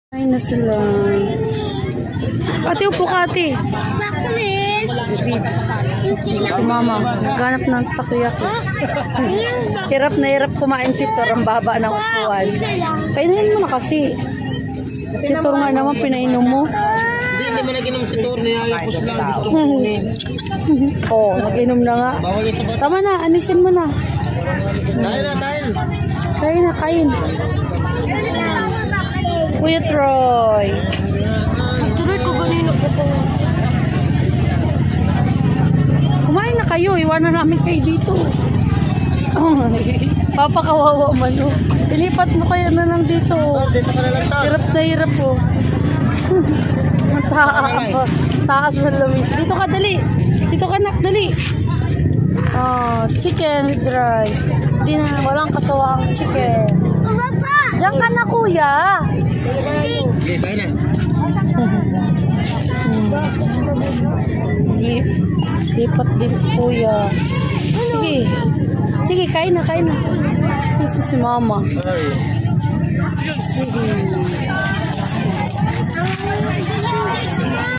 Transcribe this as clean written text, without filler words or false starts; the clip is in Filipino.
Ay na sila. Ate, upo ka, ate. Si mama, naghanap ng takoyaki. Hirap na hirap kumain si Tor. Ang baba ng upuan. Kainin mo na kasi. Si Tor nga naman, pinainom mo. Hindi mo nag-inom si Tor. Niyayapos lang. Gusto kunin. Oo, nag-inom na nga. Tama na, anisin mo na. Kain na, kain. Kain na, kain. Kuya Troy. Tuloy ko ganito ko po. Kumain na kayo. Iwanan namin kayo dito. Papakawawa man. Ilipat mo kayo na lang dito. Dito ka na lang, Tor. Hirap na hirap po. Taas na lumis. Dito ka, dali. Dito ka, nak, dali. Chicken with rice. Hindi na, walang kasawang chicken. Diyan ka na, kuya. Okay, kain na. Lipat din si kuya. Sige. Sige, kain na, kain na. This is si mama. Ay.